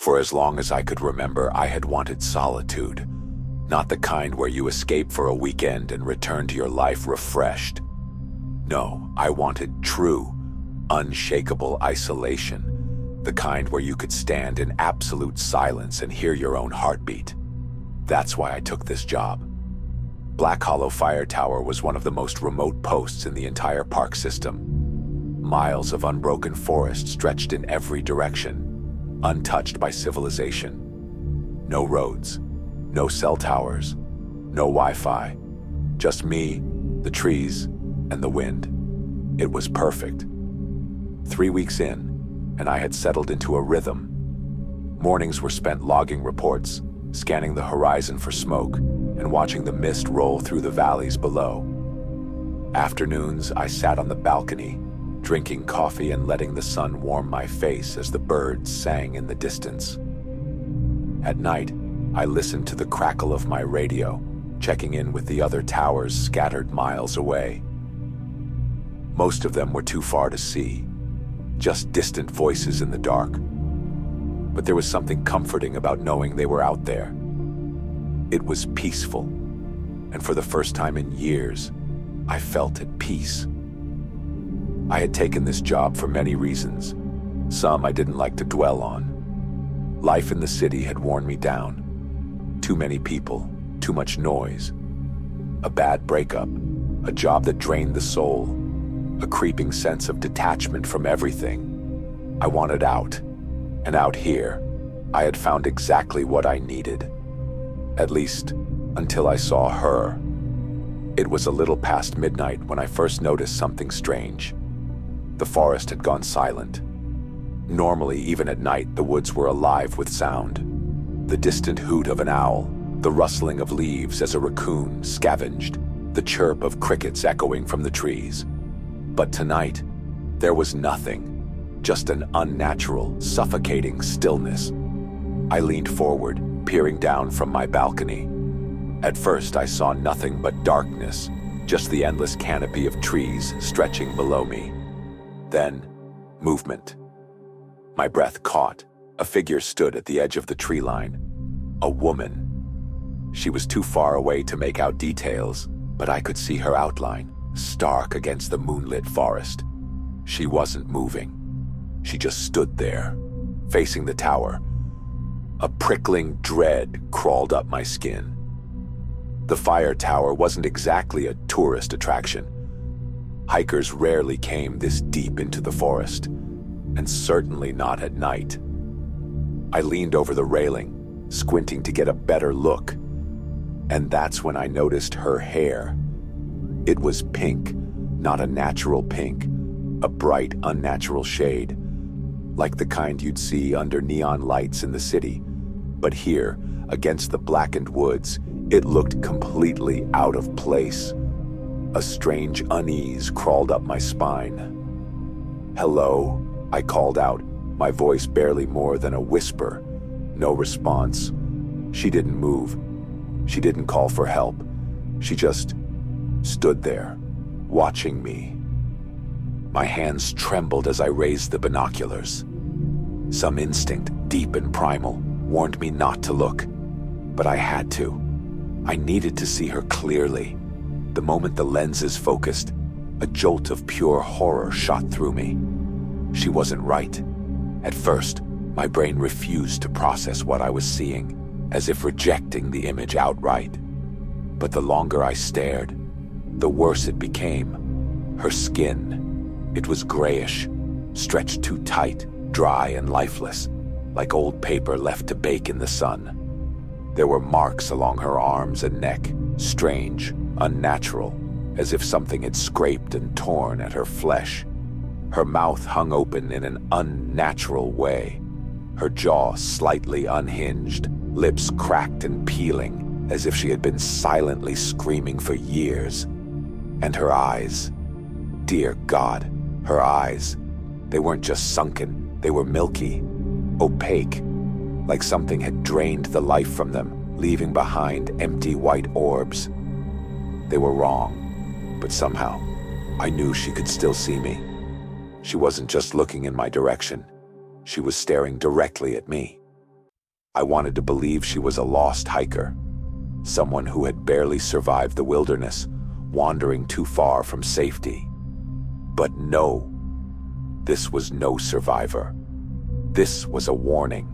For as long as I could remember, I had wanted solitude. Not the kind where you escape for a weekend and return to your life refreshed. No, I wanted true, unshakable isolation. The kind where you could stand in absolute silence and hear your own heartbeat. That's why I took this job. Black Hollow Fire Tower was one of the most remote posts in the entire park system. Miles of unbroken forest stretched in every direction, untouched by civilization. No roads, no cell towers, no Wi-Fi. Just me, the trees, and the wind. It was perfect. 3 weeks in, and I had settled into a rhythm. Mornings were spent logging reports, scanning the horizon for smoke, and watching the mist roll through the valleys below. Afternoons, I sat on the balcony, drinking coffee and letting the sun warm my face as the birds sang in the distance. At night, I listened to the crackle of my radio, checking in with the other towers scattered miles away. Most of them were too far to see, just distant voices in the dark. But there was something comforting about knowing they were out there. It was peaceful, and for the first time in years, I felt at peace. I had taken this job for many reasons. Some I didn't like to dwell on. Life in the city had worn me down. Too many people, too much noise. A bad breakup, a job that drained the soul, a creeping sense of detachment from everything. I wanted out, and out here, I had found exactly what I needed. At least, until I saw her. It was a little past midnight when I first noticed something strange. The forest had gone silent. Normally, even at night, the woods were alive with sound. The distant hoot of an owl, the rustling of leaves as a raccoon scavenged, the chirp of crickets echoing from the trees. But tonight, there was nothing, just an unnatural, suffocating stillness. I leaned forward, peering down from my balcony. At first, I saw nothing but darkness, just the endless canopy of trees stretching below me. Then, movement. My breath caught. A figure stood at the edge of the tree line. A woman. She was too far away to make out details, but I could see her outline, stark against the moonlit forest. She wasn't moving. She just stood there, facing the tower. A prickling dread crawled up my skin. The fire tower wasn't exactly a tourist attraction. Hikers rarely came this deep into the forest, and certainly not at night. I leaned over the railing, squinting to get a better look, and that's when I noticed her hair. It was pink, not a natural pink, a bright, unnatural shade, like the kind you'd see under neon lights in the city. But here, against the blackened woods, it looked completely out of place. A strange unease crawled up my spine. "Hello," I called out, my voice barely more than a whisper. No response. She didn't move. She didn't call for help. She just stood there, watching me. My hands trembled as I raised the binoculars. Some instinct, deep and primal, warned me not to look, but I had to. I needed to see her clearly. The moment the lenses focused, a jolt of pure horror shot through me. She wasn't right. At first, my brain refused to process what I was seeing, as if rejecting the image outright. But the longer I stared, the worse it became. Her skin, it was grayish, stretched too tight, dry and lifeless, like old paper left to bake in the sun. There were marks along her arms and neck, strange, unnatural, as if something had scraped and torn at her flesh. Her mouth hung open in an unnatural way, her jaw slightly unhinged, lips cracked and peeling, as if she had been silently screaming for years. And her eyes, dear God, her eyes, they weren't just sunken, they were milky, opaque, like something had drained the life from them, leaving behind empty white orbs. They were wrong, but somehow, I knew she could still see me. She wasn't just looking in my direction. She was staring directly at me. I wanted to believe she was a lost hiker, someone who had barely survived the wilderness, wandering too far from safety. But no, this was no survivor. This was a warning.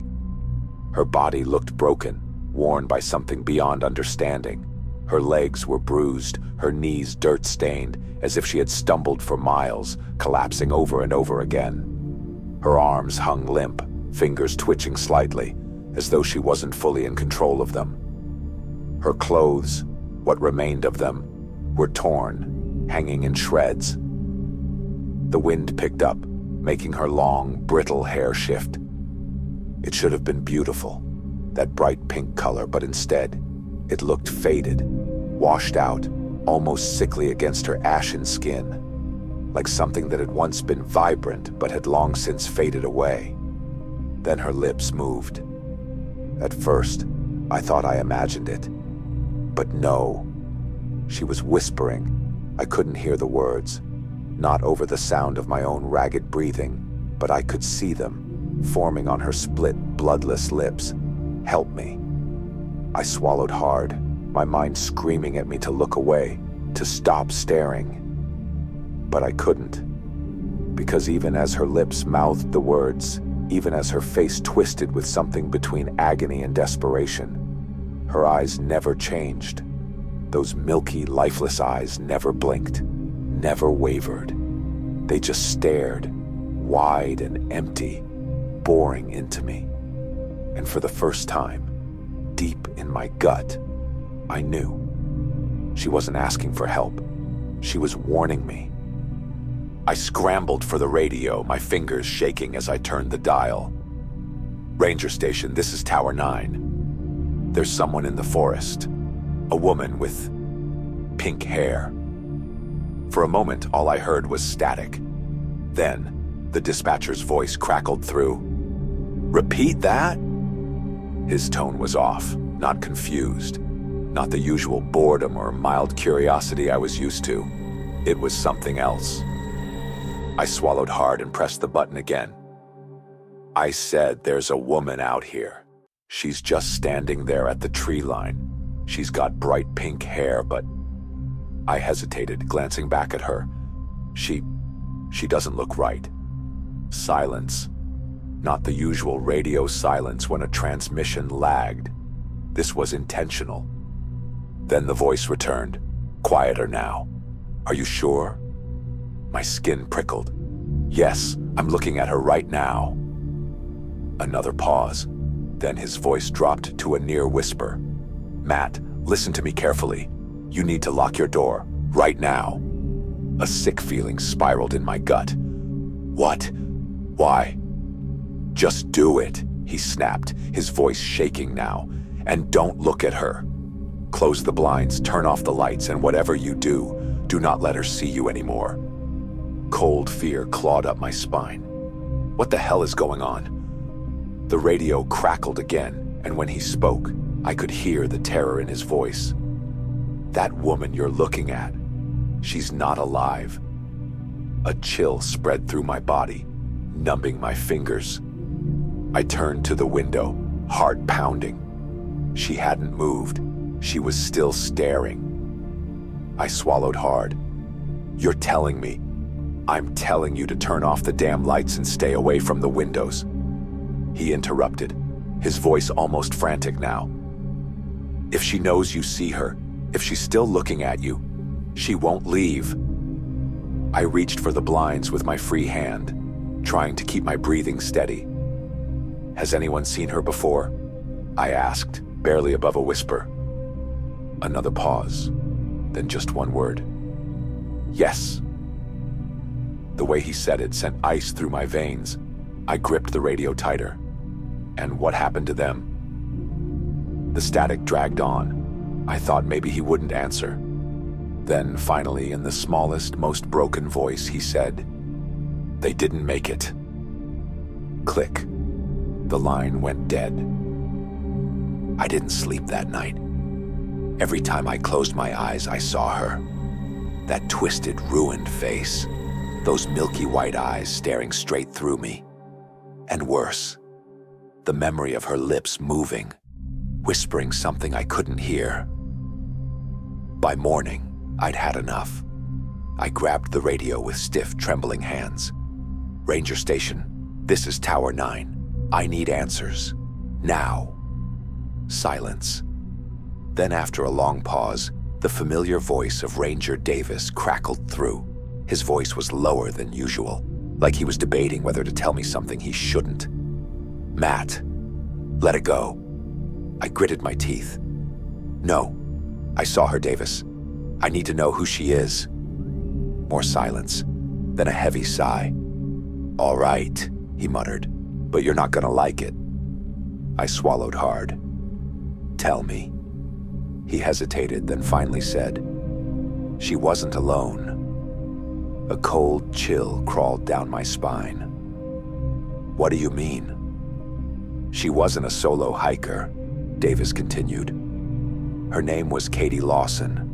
Her body looked broken, worn by something beyond understanding. Her legs were bruised, her knees dirt-stained, as if she had stumbled for miles, collapsing over and over again. Her arms hung limp, fingers twitching slightly, as though she wasn't fully in control of them. Her clothes, what remained of them, were torn, hanging in shreds. The wind picked up, making her long, brittle hair shift. It should have been beautiful, that bright pink color, but instead, it looked faded, washed out, almost sickly against her ashen skin, like something that had once been vibrant but had long since faded away. Then her lips moved. At first, I thought I imagined it. But no, she was whispering. I couldn't hear the words, not over the sound of my own ragged breathing, but I could see them, forming on her split, bloodless lips. Help me. I swallowed hard, my mind screaming at me to look away, to stop staring. But I couldn't, because even as her lips mouthed the words, even as her face twisted with something between agony and desperation, her eyes never changed. Those milky, lifeless eyes never blinked, never wavered. They just stared, wide and empty, boring into me. And for the first time, deep in my gut, I knew. She wasn't asking for help. She was warning me. I scrambled for the radio, my fingers shaking as I turned the dial. Ranger Station, this is Tower 9. There's someone in the forest. A woman with pink hair. For a moment, all I heard was static. Then, the dispatcher's voice crackled through. Repeat that? His tone was off, not confused. Not the usual boredom or mild curiosity I was used to. It was something else. I swallowed hard and pressed the button again. I said, there's a woman out here. She's just standing there at the tree line. She's got bright pink hair, but... I hesitated, glancing back at her. She doesn't look right. Silence. Not the usual radio silence when a transmission lagged. This was intentional. Then the voice returned. Quieter now. Are you sure? My skin prickled. Yes, I'm looking at her right now. Another pause. Then his voice dropped to a near whisper. Matt, listen to me carefully. You need to lock your door, right now. A sick feeling spiraled in my gut. What? Why? Just do it, he snapped, his voice shaking now. And don't look at her. Close the blinds, turn off the lights, and whatever you do not let her see you anymore. Cold fear clawed up my spine. What the hell is going on? The radio crackled again, and when he spoke, I could hear the terror in his voice. That woman you're looking at, she's not alive. A chill spread through my body, numbing my fingers. I turned to the window, heart pounding. She hadn't moved. She was still staring. I swallowed hard. You're telling me. I'm telling you to turn off the damn lights and stay away from the windows. He interrupted, his voice almost frantic now. If she knows you see her, if she's still looking at you, she won't leave. I reached for the blinds with my free hand, trying to keep my breathing steady. Has anyone seen her before? I asked, barely above a whisper. Another pause, then just one word. Yes. The way he said it sent ice through my veins. I gripped the radio tighter. And what happened to them? The static dragged on. I thought maybe he wouldn't answer. Then, finally, in the smallest, most broken voice, he said, "They didn't make it." Click. The line went dead. I didn't sleep that night. Every time I closed my eyes, I saw her. That twisted, ruined face. Those milky white eyes staring straight through me. And worse, the memory of her lips moving, whispering something I couldn't hear. By morning, I'd had enough. I grabbed the radio with stiff, trembling hands. "Ranger Station, this is Tower 9. I need answers. Now." Silence. Then after a long pause, the familiar voice of Ranger Davis crackled through. His voice was lower than usual, like he was debating whether to tell me something he shouldn't. "Matt, let it go." I gritted my teeth. "No, I saw her, Davis. I need to know who she is." More silence, then a heavy sigh. "All right," he muttered, "but you're not gonna like it." I swallowed hard. "Tell me." He hesitated, then finally said, "She wasn't alone." A cold chill crawled down my spine. "What do you mean?" "She wasn't a solo hiker," Davis continued. "Her name was Katie Lawson.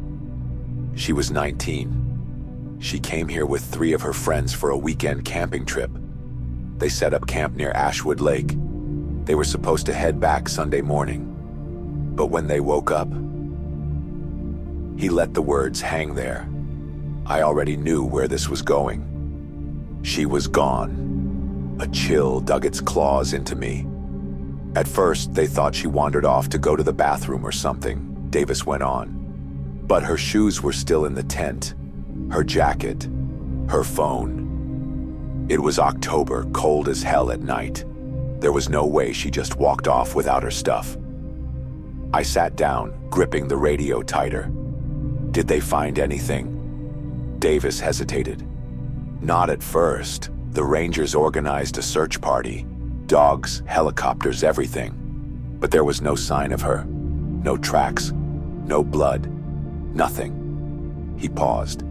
She was 19. She came here with 3 of her friends for a weekend camping trip. They set up camp near Ashwood Lake. They were supposed to head back Sunday morning. But when they woke up..." He let the words hang there. I already knew where this was going. She was gone. A chill dug its claws into me. "At first, they thought she wandered off to go to the bathroom or something," Davis went on. "But her shoes were still in the tent. Her jacket. Her phone. It was October, cold as hell at night. There was no way she just walked off without her stuff." I sat down, gripping the radio tighter. "Did they find anything?" Davis hesitated. "Not at first. The Rangers organized a search party. Dogs, helicopters, everything. But there was no sign of her. No tracks. No blood. Nothing." He paused.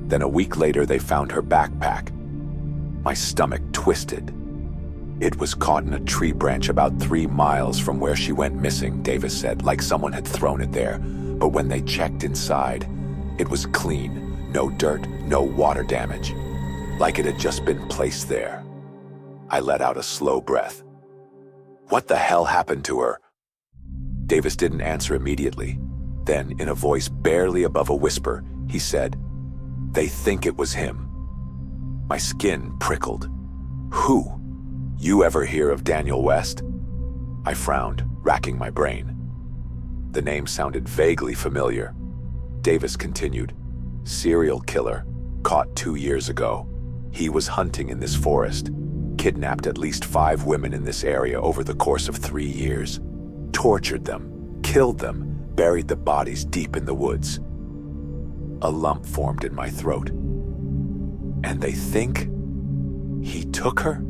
"Then a week later they found her backpack." My stomach twisted. "It was caught in a tree branch about 3 miles from where she went missing," Davis said, like someone had thrown it there. "But when they checked inside, it was clean. No dirt, no water damage. Like it had just been placed there." I let out a slow breath. "What the hell happened to her?" Davis didn't answer immediately. Then, in a voice barely above a whisper, he said, "They think it was him." My skin prickled. "Who? You ever hear of Daniel West?" I frowned, racking my brain. The name sounded vaguely familiar. Davis continued, "Serial killer, caught 2 years ago. He was hunting in this forest, kidnapped at least 5 women in this area over the course of 3 years, tortured them, killed them, buried the bodies deep in the woods." A lump formed in my throat. "And they think he took her?"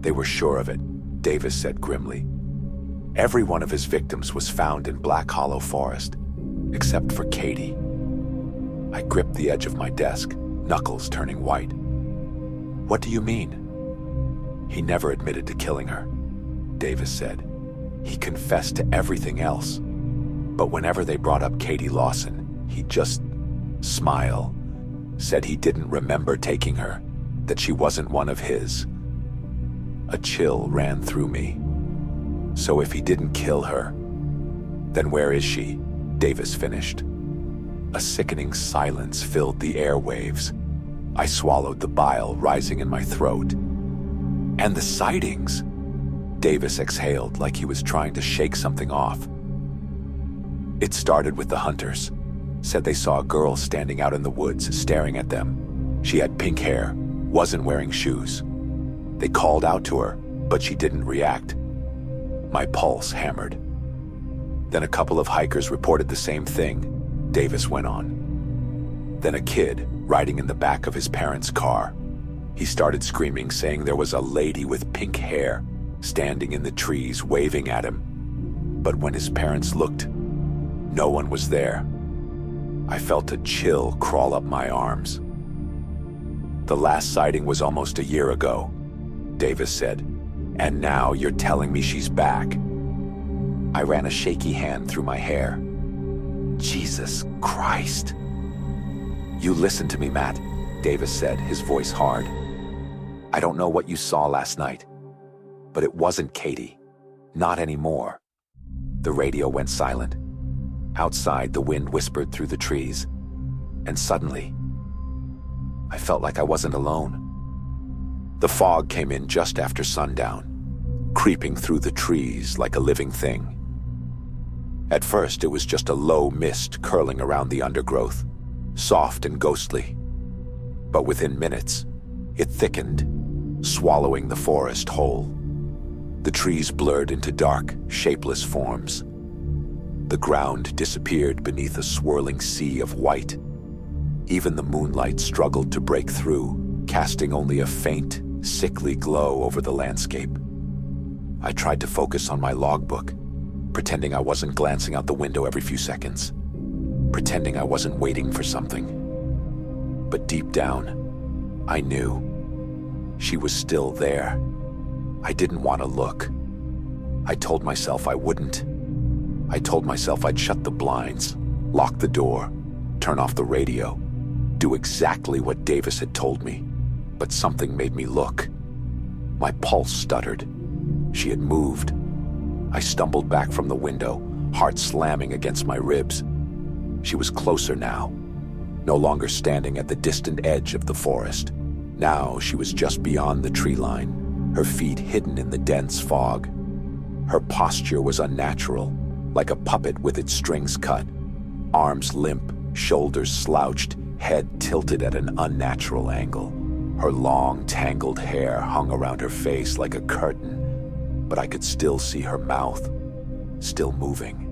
"They were sure of it," Davis said grimly. "Every one of his victims was found in Black Hollow Forest, except for Katie." I gripped the edge of my desk, knuckles turning white. "What do you mean?" "He never admitted to killing her," Davis said. "He confessed to everything else. But whenever they brought up Katie Lawson, he'd just smile, said he didn't remember taking her, that she wasn't one of his." A chill ran through me. "So if he didn't kill her, then where is she?" Davis finished. A sickening silence filled the airwaves. I swallowed the bile rising in my throat. "And the sightings?" Davis exhaled like he was trying to shake something off. "It started with the hunters. Said they saw a girl standing out in the woods staring at them. She had pink hair, wasn't wearing shoes. They called out to her, but she didn't react." My pulse hammered. "Then a couple of hikers reported the same thing," Davis went on. "Then a kid riding in the back of his parents' car. He started screaming, saying there was a lady with pink hair standing in the trees waving at him. But when his parents looked, no one was there." I felt a chill crawl up my arms. "The last sighting was almost a year ago," Davis said. "And now you're telling me she's back." I ran a shaky hand through my hair. "Jesus Christ." "You listen to me, Matt," Davis said, his voice hard. "I don't know what you saw last night. But it wasn't Katie. Not anymore. The radio went silent. Outside, the wind whispered through the trees. And suddenly, I felt like I wasn't alone. The fog came in just after sundown, creeping through the trees like a living thing. At first, it was just a low mist curling around the undergrowth, soft and ghostly. But within minutes, it thickened, swallowing the forest whole. The trees blurred into dark, shapeless forms. The ground disappeared beneath a swirling sea of white. Even the moonlight struggled to break through, casting only a faint, sickly glow over the landscape. I tried to focus on my logbook, pretending I wasn't glancing out the window every few seconds, pretending I wasn't waiting for something. But deep down, I knew she was still there. I didn't want to look. I told myself I wouldn't. I told myself I'd shut the blinds, lock the door, turn off the radio, do exactly what Davis had told me. But something made me look. My pulse stuttered. She had moved. I stumbled back from the window, heart slamming against my ribs. She was closer now, no longer standing at the distant edge of the forest. Now she was just beyond the tree line, her feet hidden in the dense fog. Her posture was unnatural, like a puppet with its strings cut. Arms limp, shoulders slouched, head tilted at an unnatural angle. Her long, tangled hair hung around her face like a curtain, but I could still see her mouth, still moving.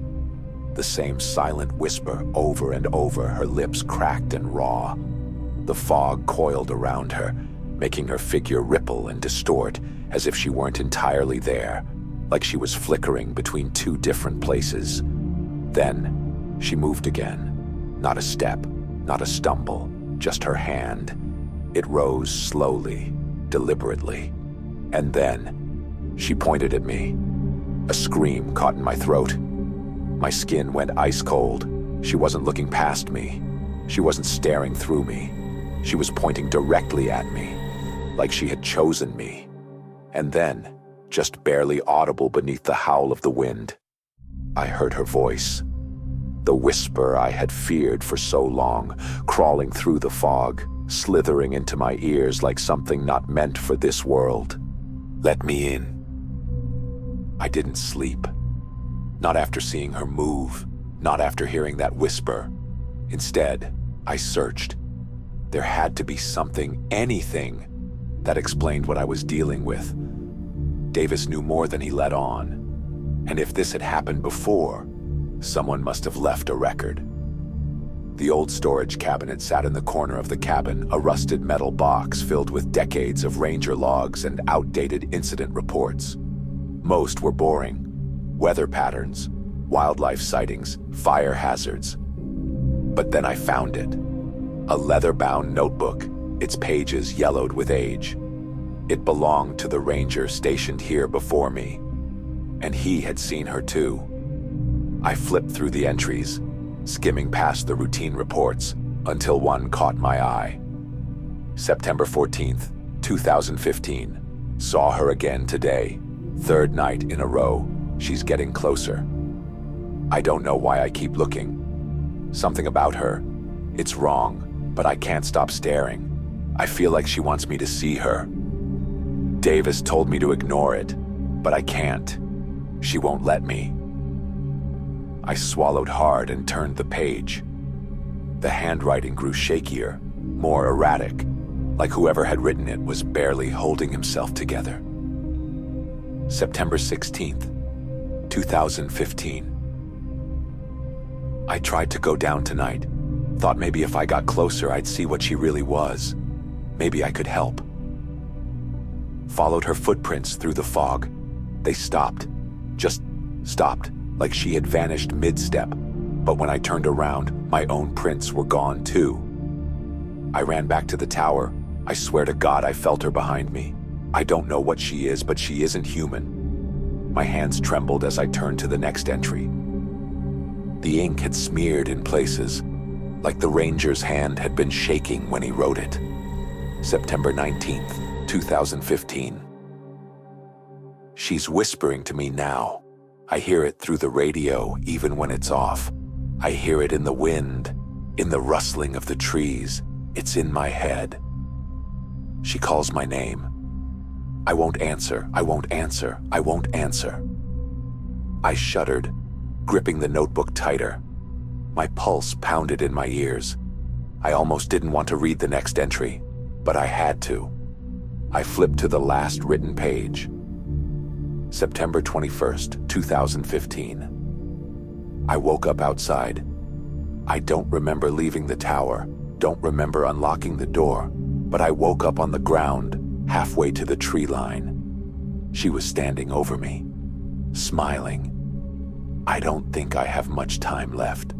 The same silent whisper over and over, her lips cracked and raw. The fog coiled around her, making her figure ripple and distort as if she weren't entirely there, like she was flickering between two different places. Then she moved again. Not a step, not a stumble, just her hand. It rose slowly, deliberately. And then she pointed at me. A scream caught in my throat. My skin went ice cold. She wasn't looking past me. She wasn't staring through me. She was pointing directly at me, like she had chosen me. And then, just barely audible beneath the howl of the wind, I heard her voice. The whisper I had feared for so long, crawling through the fog, slithering into my ears like something not meant for this world. Let me in. I didn't sleep. Not after seeing her move, not after hearing that whisper. Instead, I searched. There had to be something, anything, that explained what I was dealing with. Davis knew more than he let on. And if this had happened before, someone must have left a record. The old storage cabinet sat in the corner of the cabin, a rusted metal box filled with decades of ranger logs and outdated incident reports. Most were boring. Weather patterns, wildlife sightings, fire hazards. But then I found it. A leather-bound notebook, its pages yellowed with age. It belonged to the ranger stationed here before me, and he had seen her too. I flipped through the entries, skimming past the routine reports, until one caught my eye. September 14th, 2015. Saw her again today. Third night in a row. She's getting closer. I don't know why I keep looking. Something about her. It's wrong, but I can't stop staring. I feel like she wants me to see her. Davis told me to ignore it, but I can't. She won't let me. I swallowed hard and turned the page. The handwriting grew shakier, more erratic, like whoever had written it was barely holding himself together. September 16th, 2015. I tried to go down tonight. Thought maybe if I got closer, I'd see what she really was. Maybe I could help. Followed her footprints through the fog. They stopped. Just stopped, like she had vanished mid-step. But when I turned around, my own prints were gone too. I ran back to the tower. I swear to God I felt her behind me. I don't know what she is, but she isn't human. My hands trembled as I turned to the next entry. The ink had smeared in places, like the ranger's hand had been shaking when he wrote it. September 19th, 2015. She's whispering to me now. I hear it through the radio, even when it's off. I hear it in the wind, in the rustling of the trees. It's in my head. She calls my name. I won't answer, I won't answer, I won't answer. I shuddered, gripping the notebook tighter. My pulse pounded in my ears. I almost didn't want to read the next entry, but I had to. I flipped to the last written page. September 21st, 2015. I woke up outside. I don't remember leaving the tower, don't remember unlocking the door, but I woke up on the ground, halfway to the tree line. She was standing over me, smiling. I don't think I have much time left.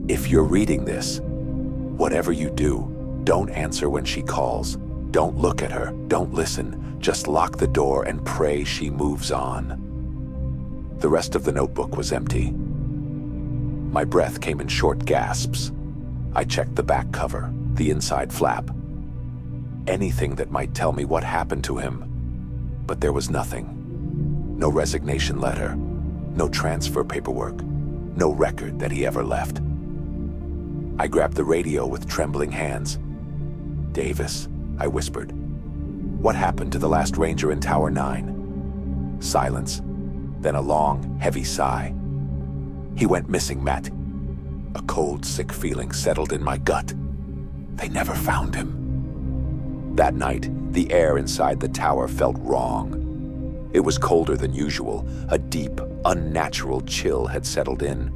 If you're reading this, whatever you do, don't answer when she calls. Don't look at her, don't listen. Just lock the door and pray she moves on. The rest of the notebook was empty. My breath came in short gasps. I checked the back cover, the inside flap. Anything that might tell me what happened to him. But there was nothing. No resignation letter, no transfer paperwork, no record that he ever left. I grabbed the radio with trembling hands. "Davis," I whispered. "What happened to the last ranger in Tower 9? Silence, then a long, heavy sigh. "He went missing, Matt." A cold, sick feeling settled in my gut. They never found him. That night, the air inside the tower felt wrong. It was colder than usual. A deep, unnatural chill had settled in,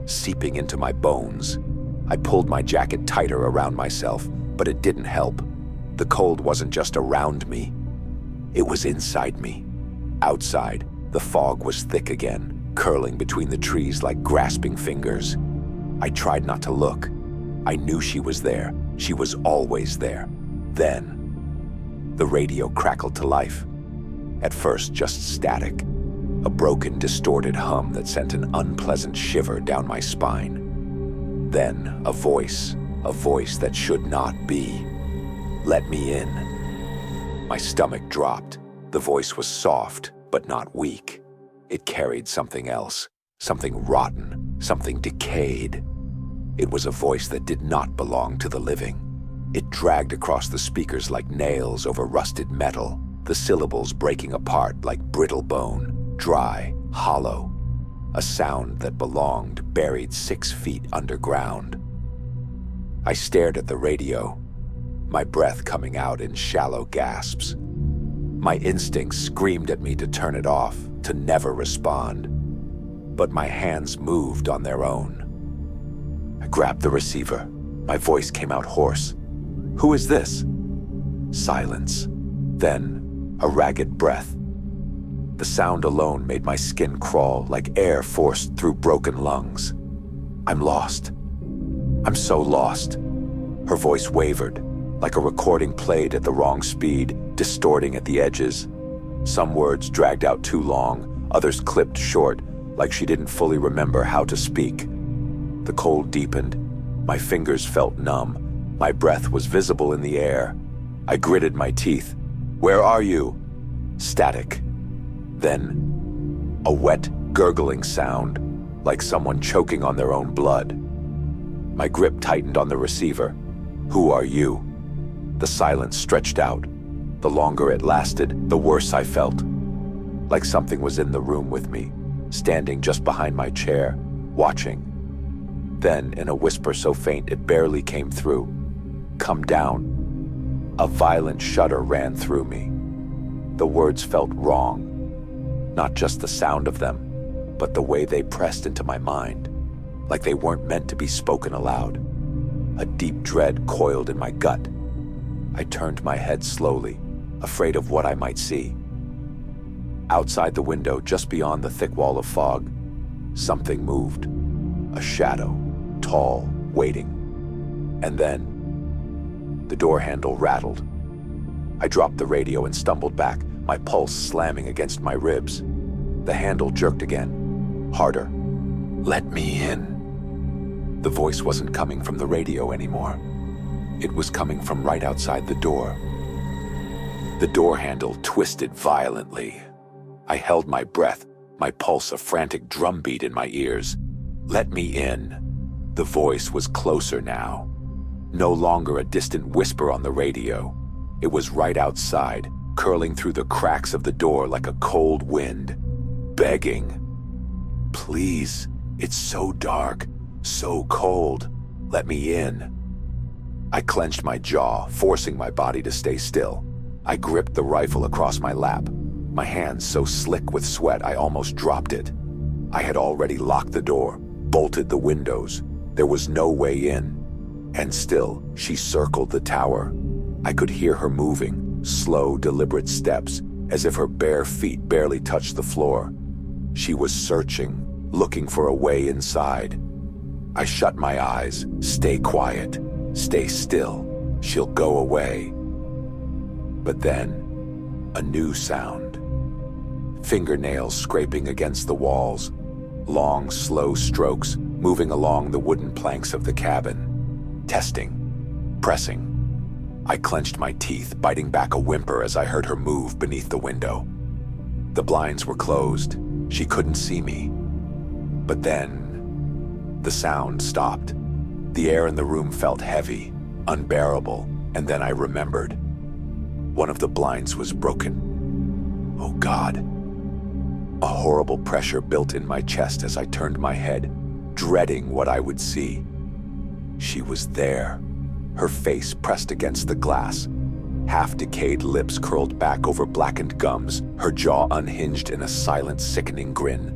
seeping into my bones. I pulled my jacket tighter around myself, but it didn't help. The cold wasn't just around me. It was inside me. Outside, the fog was thick again, curling between the trees like grasping fingers. I tried not to look. I knew she was there. She was always there. Then, the radio crackled to life. At first, just static. A broken, distorted hum that sent an unpleasant shiver down my spine. Then, a voice that should not be. "Let me in." My stomach dropped. The voice was soft, but not weak. It carried something else, something rotten, something decayed. It was a voice that did not belong to the living. It dragged across the speakers like nails over rusted metal, the syllables breaking apart like brittle bone, dry, hollow. A sound that belonged buried 6 feet underground. I stared at the radio, my breath coming out in shallow gasps. My instincts screamed at me to turn it off, to never respond. But my hands moved on their own. I grabbed the receiver. My voice came out hoarse. "Who is this?" Silence. Then, a ragged breath. The sound alone made my skin crawl like air forced through broken lungs. "I'm lost. I'm so lost." Her voice wavered, like a recording played at the wrong speed, distorting at the edges. Some words dragged out too long, others clipped short, like she didn't fully remember how to speak. The cold deepened. My fingers felt numb. My breath was visible in the air. I gritted my teeth. "Where are you?" Static. Then, a wet, gurgling sound, like someone choking on their own blood. My grip tightened on the receiver. "Who are you?" The silence stretched out. The longer it lasted, the worse I felt. Like something was in the room with me, standing just behind my chair, watching. Then, in a whisper so faint it barely came through, "Come down." A violent shudder ran through me. The words felt wrong. Not just the sound of them, but the way they pressed into my mind, like they weren't meant to be spoken aloud. A deep dread coiled in my gut. I turned my head slowly, afraid of what I might see. Outside the window, just beyond the thick wall of fog, something moved. A shadow, tall, waiting. And then, the door handle rattled. I dropped the radio and stumbled back, my pulse slamming against my ribs. The handle jerked again, harder. "Let me in." The voice wasn't coming from the radio anymore. It was coming from right outside the door. The door handle twisted violently. I held my breath, my pulse a frantic drumbeat in my ears. "Let me in." The voice was closer now. No longer a distant whisper on the radio. It was right outside, curling through the cracks of the door like a cold wind, begging. "Please, it's so dark, so cold. Let me in." I clenched my jaw, forcing my body to stay still. I gripped the rifle across my lap, my hands so slick with sweat I almost dropped it. I had already locked the door, bolted the windows. There was no way in. And still, she circled the tower. I could hear her moving, slow, deliberate steps, as if her bare feet barely touched the floor. She was searching, looking for a way inside. I shut my eyes. Stay quiet. Stay still. She'll go away. But then, a new sound. Fingernails scraping against the walls. Long, slow strokes moving along the wooden planks of the cabin. Testing. Pressing. I clenched my teeth, biting back a whimper as I heard her move beneath the window. The blinds were closed. She couldn't see me. But then, the sound stopped. The air in the room felt heavy, unbearable, and then I remembered. One of the blinds was broken. Oh God. A horrible pressure built in my chest as I turned my head, dreading what I would see. She was there, her face pressed against the glass, half-decayed lips curled back over blackened gums, her jaw unhinged in a silent, sickening grin.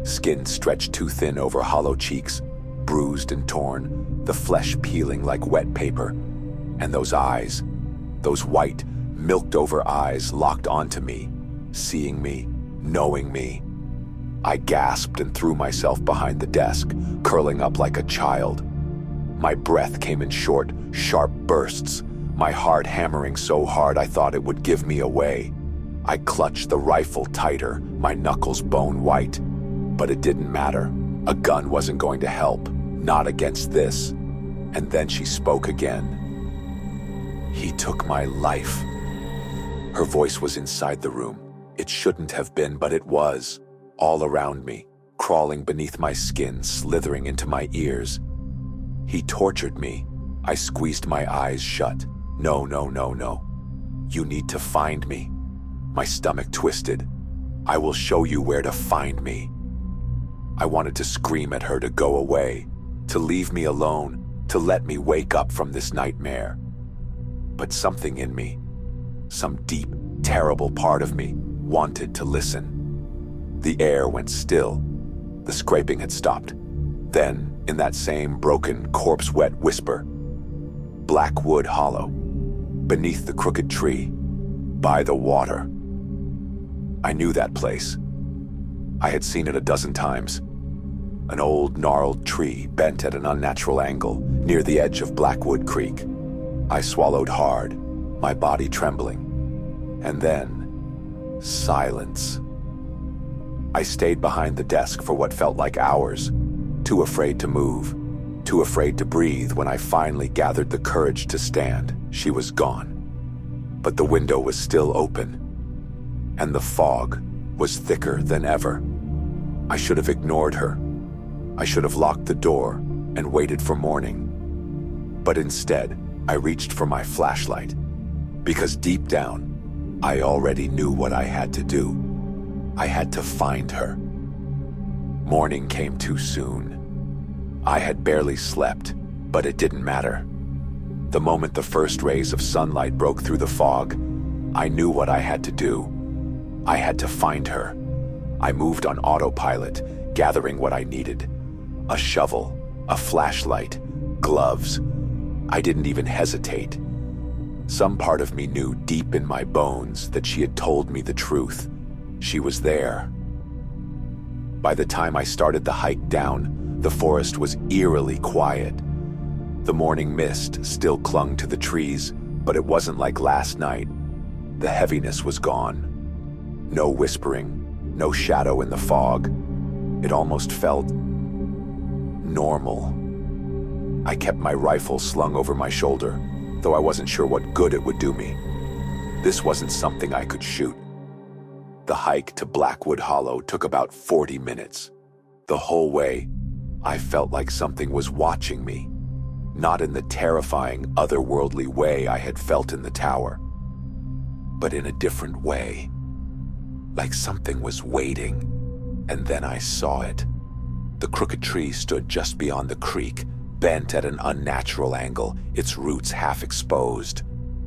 Skin stretched too thin over hollow cheeks, bruised and torn, the flesh peeling like wet paper. And those eyes, those white, milked-over eyes locked onto me, seeing me, knowing me. I gasped and threw myself behind the desk, curling up like a child. My breath came in short, sharp bursts, my heart hammering so hard I thought it would give me away. I clutched the rifle tighter, my knuckles bone white. But it didn't matter. A gun wasn't going to help, not against this. And then she spoke again. "He took my life." Her voice was inside the room. It shouldn't have been, but it was. All around me, crawling beneath my skin, slithering into my ears. "He tortured me." I squeezed my eyes shut. "No, no, no, no. You need to find me." My stomach twisted. "I will show you where to find me." I wanted to scream at her to go away, to leave me alone, to let me wake up from this nightmare. But something in me, some deep, terrible part of me, wanted to listen. The air went still. The scraping had stopped. Then, in that same broken, corpse-wet whisper, Blackwood Hollow, beneath the crooked tree, by the water. I knew that place. I had seen it a dozen times. An old, gnarled tree bent at an unnatural angle near the edge of Blackwood Creek. I swallowed hard, my body trembling. And then, silence. I stayed behind the desk for what felt like hours, too afraid to move, too afraid to breathe. When I finally gathered the courage to stand, she was gone. But the window was still open, and the fog was thicker than ever. I should have ignored her. I should have locked the door and waited for morning. But instead, I reached for my flashlight, because deep down, I already knew what I had to do. I had to find her. Morning came too soon. I had barely slept, but it didn't matter. The moment the first rays of sunlight broke through the fog, I knew what I had to do. I had to find her. I moved on autopilot, gathering what I needed. A shovel, a flashlight, gloves. I didn't even hesitate. Some part of me knew deep in my bones that she had told me the truth. She was there. By the time I started the hike down, the forest was eerily quiet. The morning mist still clung to the trees, but it wasn't like last night. The heaviness was gone. No whispering, no shadow in the fog. It almost felt normal. I kept my rifle slung over my shoulder, though I wasn't sure what good it would do me. This wasn't something I could shoot. The hike to Blackwood Hollow took about 40 minutes. The whole way, I felt like something was watching me, not in the terrifying, otherworldly way I had felt in the tower, but in a different way, like something was waiting. And then I saw it. The crooked tree stood just beyond the creek, bent at an unnatural angle, its roots half exposed.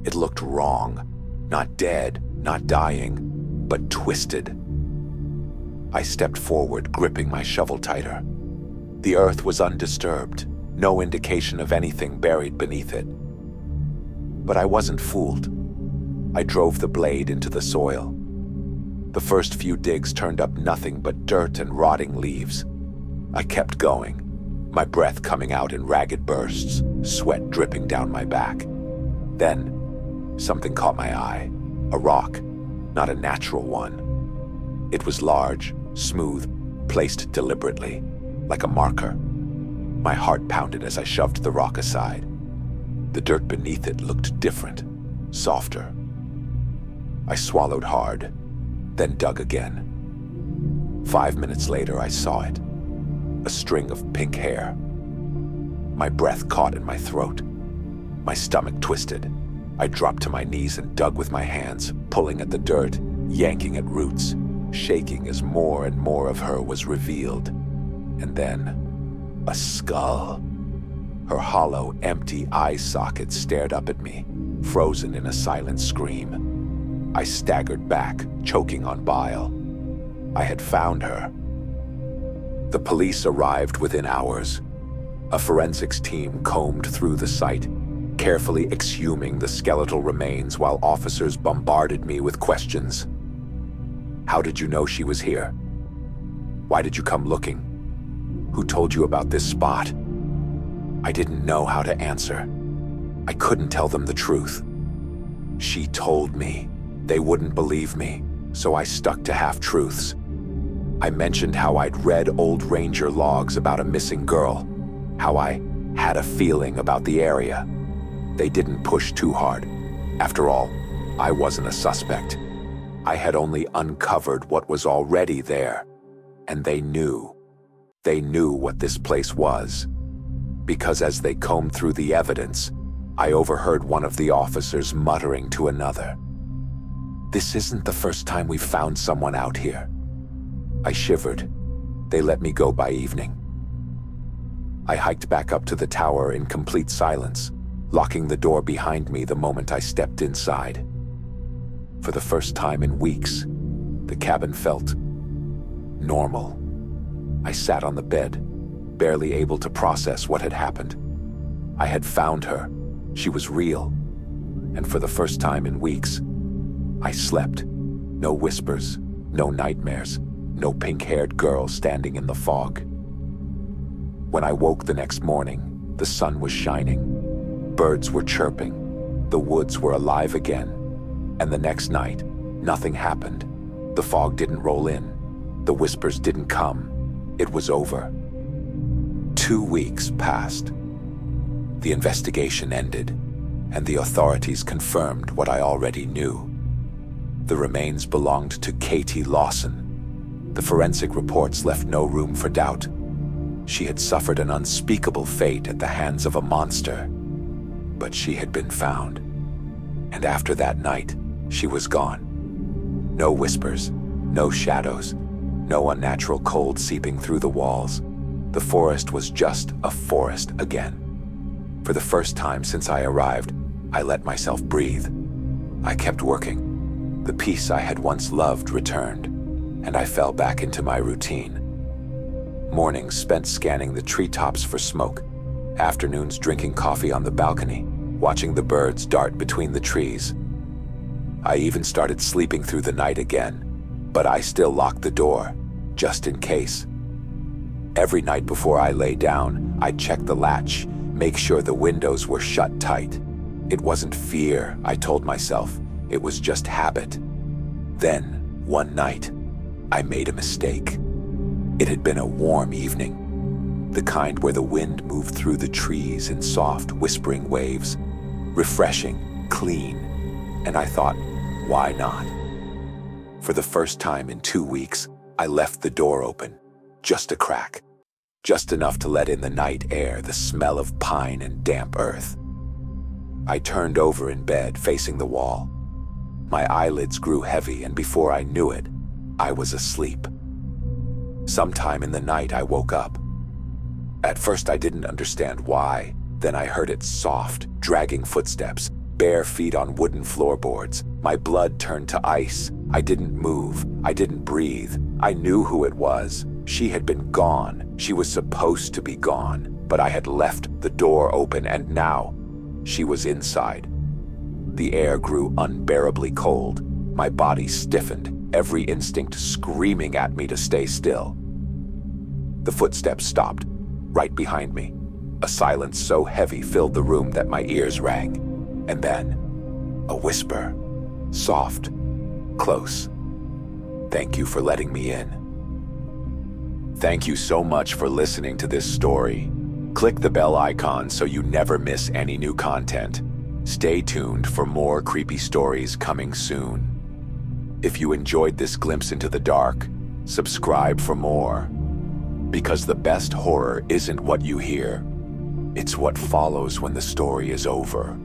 It looked wrong, not dead, not dying, but twisted. I stepped forward, gripping my shovel tighter. The earth was undisturbed, no indication of anything buried beneath it. But I wasn't fooled. I drove the blade into the soil. The first few digs turned up nothing but dirt and rotting leaves. I kept going, my breath coming out in ragged bursts, sweat dripping down my back. Then, something caught my eye. A rock, not a natural one. It was large, smooth, placed deliberately, like a marker. My heart pounded as I shoved the rock aside. The dirt beneath it looked different, softer. I swallowed hard, then dug again. 5 minutes later, I saw it. A string of pink hair. My breath caught in my throat. My stomach twisted. I dropped to my knees and dug with my hands, pulling at the dirt, yanking at roots, shaking as more and more of her was revealed. And then, a skull. Her hollow, empty eye socket stared up at me, frozen in a silent scream. I staggered back, choking on bile. I had found her. The police arrived within hours. A forensics team combed through the site, carefully exhuming the skeletal remains while officers bombarded me with questions. How did you know she was here? Why did you come looking? Who told you about this spot? I didn't know how to answer. I couldn't tell them the truth. She told me. They wouldn't believe me, so I stuck to half-truths. I mentioned how I'd read old ranger logs about a missing girl, how I had a feeling about the area. They didn't push too hard. After all, I wasn't a suspect. I had only uncovered what was already there, and they knew. They knew what this place was. Because as they combed through the evidence, I overheard one of the officers muttering to another. "This isn't the first time we've found someone out here." I shivered. They let me go by evening. I hiked back up to the tower in complete silence, locking the door behind me the moment I stepped inside. For the first time in weeks, the cabin felt normal. I sat on the bed, barely able to process what had happened. I had found her. She was real. And for the first time in weeks, I slept. No whispers, no nightmares, no pink-haired girl standing in the fog. When I woke the next morning, the sun was shining. Birds were chirping. The woods were alive again. And the next night, nothing happened. The fog didn't roll in. The whispers didn't come. It was over. 2 weeks passed. The investigation ended, and the authorities confirmed what I already knew. The remains belonged to Katie Lawson. The forensic reports left no room for doubt. She had suffered an unspeakable fate at the hands of a monster, but she had been found. And after that night, she was gone. No whispers, no shadows, no unnatural cold seeping through the walls. The forest was just a forest again. For the first time since I arrived, I let myself breathe. I kept working. The peace I had once loved returned, and I fell back into my routine. Mornings spent scanning the treetops for smoke, afternoons drinking coffee on the balcony, watching the birds dart between the trees. I even started sleeping through the night again, but I still locked the door, just in case. Every night before I lay down, I'd check the latch, make sure the windows were shut tight. It wasn't fear, I told myself. It was just habit. Then, one night, I made a mistake. It had been a warm evening, the kind where the wind moved through the trees in soft, whispering waves, refreshing, clean, and I thought, why not? For the first time in 2 weeks, I left the door open, just a crack, just enough to let in the night air, the smell of pine and damp earth. I turned over in bed, facing the wall. My eyelids grew heavy, and before I knew it, I was asleep. Sometime in the night, I woke up. At first, I didn't understand why. Then I heard its soft, dragging footsteps, bare feet on wooden floorboards. My blood turned to ice. I didn't move. I didn't breathe. I knew who it was. She had been gone. She was supposed to be gone. But I had left the door open, and now she was inside. The air grew unbearably cold. My body stiffened, every instinct screaming at me to stay still. The footsteps stopped, right behind me. A silence so heavy filled the room that my ears rang. And then, a whisper, soft, close. "Thank you for letting me in." Thank you so much for listening to this story. Click the bell icon so you never miss any new content. Stay tuned for more creepy stories coming soon. If you enjoyed this glimpse into the dark, subscribe for more. Because the best horror isn't what you hear, it's what follows when the story is over.